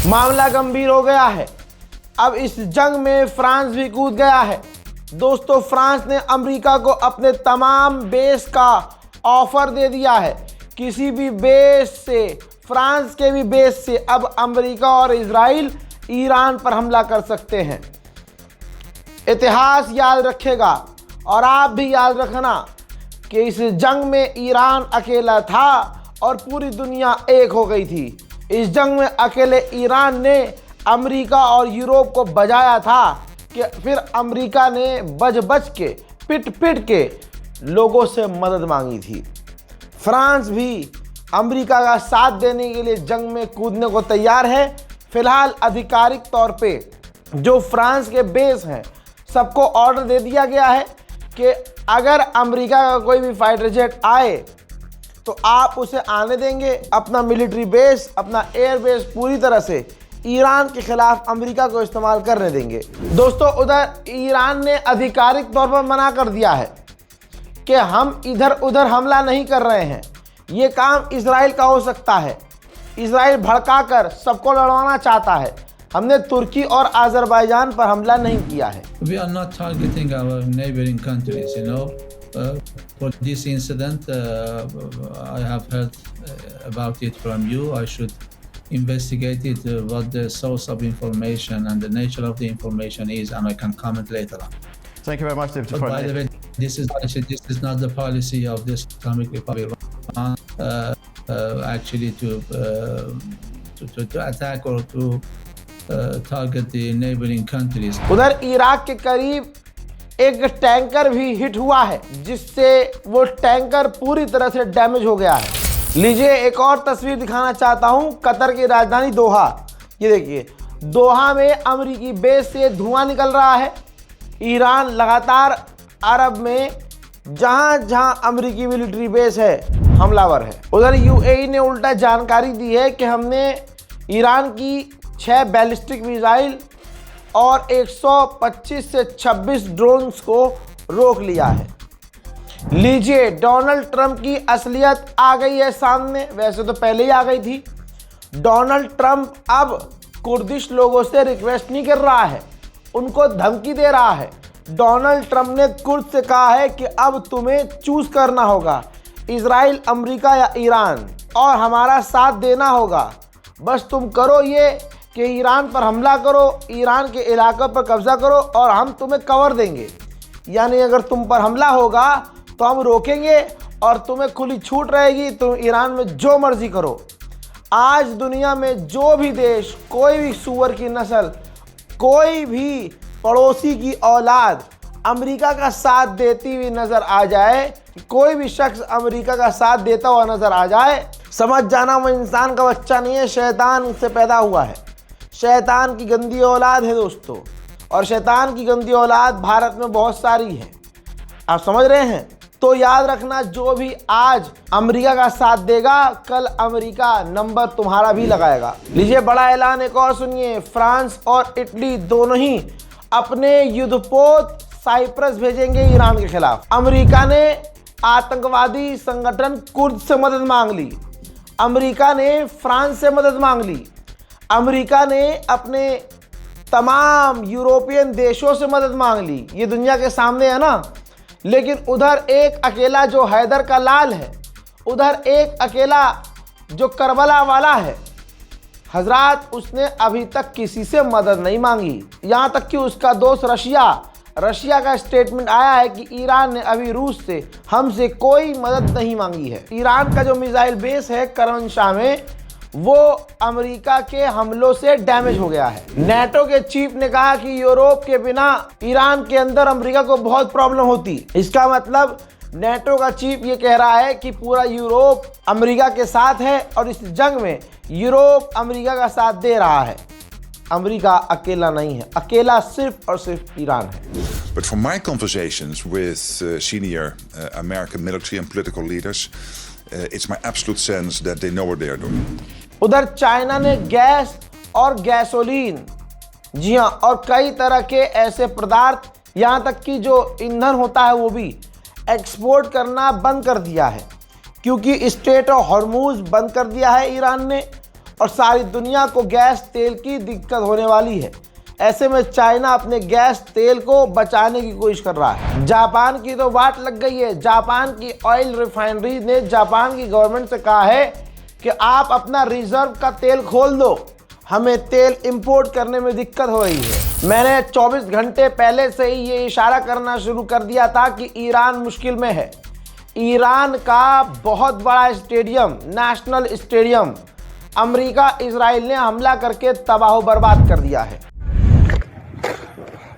मामला गंभीर हो गया है। अब इस जंग में फ्रांस भी कूद गया है। दोस्तों, फ्रांस ने अमेरिका को अपने तमाम बेस का ऑफर दे दिया है। किसी भी बेस से, फ्रांस के भी बेस से अब अमेरिका और इजराइल ईरान पर हमला कर सकते हैं। इतिहास याद रखेगा और आप भी याद रखना कि इस जंग में ईरान अकेला था और पूरी दुनिया एक हो गई थी। इस जंग में अकेले ईरान ने अमेरिका और यूरोप को बजाया था कि फिर अमेरिका ने बच के पिट के लोगों से मदद मांगी थी। फ्रांस भी अमेरिका का साथ देने के लिए जंग में कूदने को तैयार है। फिलहाल आधिकारिक तौर पे जो फ्रांस के बेस हैं सबको ऑर्डर दे दिया गया है कि अगर अमेरिका का कोई भी फाइटर जेट आए तो आप उसे आने देंगे। अपना मिलिट्री बेस, अपना एयर बेस पूरी तरह से ईरान के खिलाफ अमेरिका को इस्तेमाल करने देंगे। दोस्तों, उधर ईरान ने आधिकारिक तौर पर मना कर दिया है कि हम इधर उधर हमला नहीं कर रहे हैं। ये काम इजराइल का हो सकता है। इजराइल भड़काकर सबको लड़वाना चाहता है। हमने तुर्की और अजरबैजान पर हमला नहीं किया है। We are not targeting our neighboring countries, you know. For this incident, I have heard about it from you. I should investigate it, what the source of information and the nature of the information is, and I can comment later on. Thank you very much, Deputy But Prime by the Minister. way, this is not the policy of the Islamic Republic of Iran, actually to attack or to target the neighboring countries. उधर Iraq के करीब एक tanker भी hit हुआ है, जिससे वो tanker पूरी तरह से डैमेज हो गया है। लीजिए एक और तस्वीर दिखाना चाहता हूं कतर की राजधानी दोहा। ये देखिए, दोहा में अमेरिकी बेस से धुआं निकल रहा है। ईरान लगातार अरब में जहां अमेरिकी मिलिट्री बेस है हमलावर है। उधर यूएई ने उल्टा जानकारी दी है कि हमने ईरान की 6 बैलिस्टिक मिसाइल और 125 से 26 ड्रोन्स को रोक लिया है। लीजिए, डोनाल्ड ट्रंप की असलियत आ गई है सामने। वैसे तो पहले ही आ गई थी। डोनाल्ड ट्रंप अब कुर्दिश लोगों से रिक्वेस्ट नहीं कर रहा है, उनको धमकी दे रहा है। डोनाल्ड ट्रंप ने कुर्द से कहा है कि अब तुम्हें चूज करना होगा, इजराइल, अमेरिका या ईरान, और हमारा साथ देना होगा। बस तुम करो ये कि ईरान पर हमला करो, ईरान के इलाकों पर कब्जा करो और हम तुम्हें कवर देंगे। यानी अगर तुम पर हमला होगा तो हम रोकेंगे और तुम्हें खुली छूट रहेगी, तुम ईरान में जो मर्जी करो। आज दुनिया में जो भी देश, कोई भी सूअर की नस्ल, कोई भी पड़ोसी की औलाद अमेरिका का साथ देती हुई नजर आ जाए, कोई भी शख्स अमेरिका का साथ देता हुआ नजर आ जाए, समझ जाना वो इंसान का बच्चा नहीं है, शैतान से पैदा हुआ है। शैतान की गंदी औलाद है दोस्तों, और शैतान की गंदी औलाद भारत में बहुत सारी है। आप समझ रहे हैं? तो याद रखना, जो भी आज अमेरिका का साथ देगा, कल अमेरिका नंबर तुम्हारा भी लगाएगा। लीजिए बड़ा ऐलान एक और सुनिए। फ्रांस और इटली दोनों ही अपने युद्धपोत साइप्रस भेजेंगे ईरान के खिलाफ। अमेरिका ने आतंकवादी संगठन कुर्द से मदद मांग ली। अमेरिका ने फ्रांस से मदद मांग ली। अमेरिका ने अपने तमाम यूरोपियन देशों से मदद मांग ली। ये दुनिया के सामने है ना। लेकिन उधर एक अकेला जो हैदर का लाल है, उधर एक अकेला जो करबला वाला है हजरात, उसने अभी तक किसी से मदद नहीं मांगी। यहाँ तक कि उसका दोस्त रशिया का स्टेटमेंट आया है कि ईरान ने अभी रूस से, हमसे कोई मदद नहीं मांगी है। ईरान का जो मिसाइल बेस है करमनशाह में, वो अमेरिका के हमलों से डैमेज हो गया है। नेटो के चीफ ने कहा कि यूरोप के बिना ईरान के अंदर अमेरिका को बहुत प्रॉब्लम होती। इसका मतलब नेटो का चीफ ये कह रहा है कि पूरा यूरोप अमेरिका के साथ है और इस जंग में यूरोप अमेरिका का साथ दे रहा है। अमेरिका अकेला नहीं है, अकेला सिर्फ और सिर्फ ईरान है। But from my conversations with senior American military and political leaders, it's my absolute sense that they know what they are doing. उधर चाइना ने गैस और गैसोलीन, जी हाँ, और कई तरह के ऐसे पदार्थ, यहाँ तक कि जो ईंधन होता है वो भी एक्सपोर्ट करना बंद कर दिया है, क्योंकि स्ट्रेट ऑफ हॉर्मूज बंद कर दिया है ईरान ने। और सारी दुनिया को गैस तेल की दिक्कत होने वाली है। ऐसे में चाइना अपने गैस तेल को बचाने की कोशिश कर रहा है। जापान की तो वाट लग गई है। जापान की ऑयल रिफाइनरी ने जापान की गवर्नमेंट से कहा है कि आप अपना रिजर्व का तेल खोल दो, हमें तेल इंपोर्ट करने में दिक्कत हो रही है। मैंने 24 घंटे पहले से ही ये इशारा करना शुरू कर दिया था कि ईरान मुश्किल में है। ईरान का बहुत बड़ा stadium, national stadium, America Israel ने हमला करके तबाह बर्बाद कर दिया है।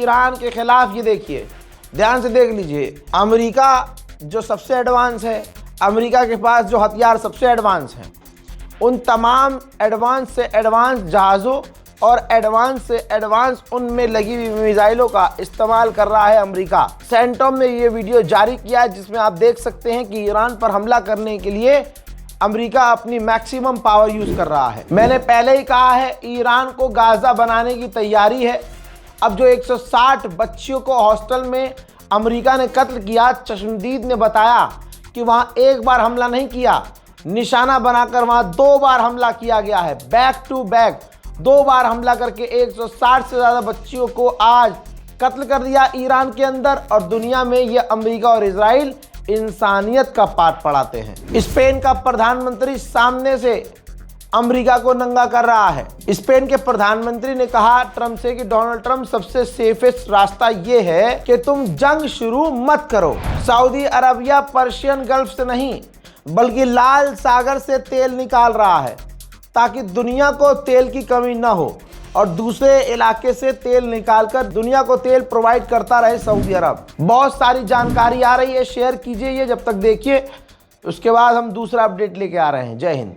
ईरान के खिलाफ, ये देखिए, ध्यान से देख लीजिए, अमेरिका जो सबसे एडवांस है, अमेरिका के पास जो हथियार सबसे एडवांस हैं, उन तमाम एडवांस से एडवांस जहाज़ों और एडवांस से एडवांस उनमें लगी हुई मिसाइलों का इस्तेमाल कर रहा है अमेरिका। सेंटॉम ने ये वीडियो जारी किया है जिसमें आप देख सकते हैं कि ईरान पर हमला करने के लिए अमेरिका अपनी मैक्सिमम पावर यूज कर रहा है। मैंने पहले ही कहा है, ईरान को गाजा बनाने की तैयारी है। अब जो 160 बच्चियों को हॉस्टल में अमेरिका ने कत्ल किया, चश्मदीद ने बताया कि वहां एक बार हमला नहीं किया, निशाना बनाकर वहां 2 बार हमला किया गया है। बैक टू बैक 2 बार हमला करके 160 से ज़्यादा बच्चियों को आज कत्ल कर दिया ईरान के अंदर। और दुनिया में ये अमेरिका और इजराइल इंसानियत का पाठ पढ़ाते हैं। स्पेन का प्रधानमंत्री सामने से अमेरिका को नंगा कर रहा है। स्पेन के प्रधानमंत्री ने कहा ट्रंप से कि डोनाल्ड ट्रंप, सबसे सेफेस्ट रास्ता ये है कि तुम जंग शुरू मत करो। सऊदी अरबिया पर्शियन गल्फ से नहीं बल्कि लाल सागर से तेल निकाल रहा है ताकि दुनिया को तेल की कमी ना हो और दूसरे इलाके से तेल निकालकर दुनिया को तेल प्रोवाइड करता रहे सऊदी अरब। बहुत सारी जानकारी आ रही है, शेयर कीजिए ये, जब तक देखिए, उसके बाद हम दूसरा अपडेट लेके आ रहे हैं। जय हिंद।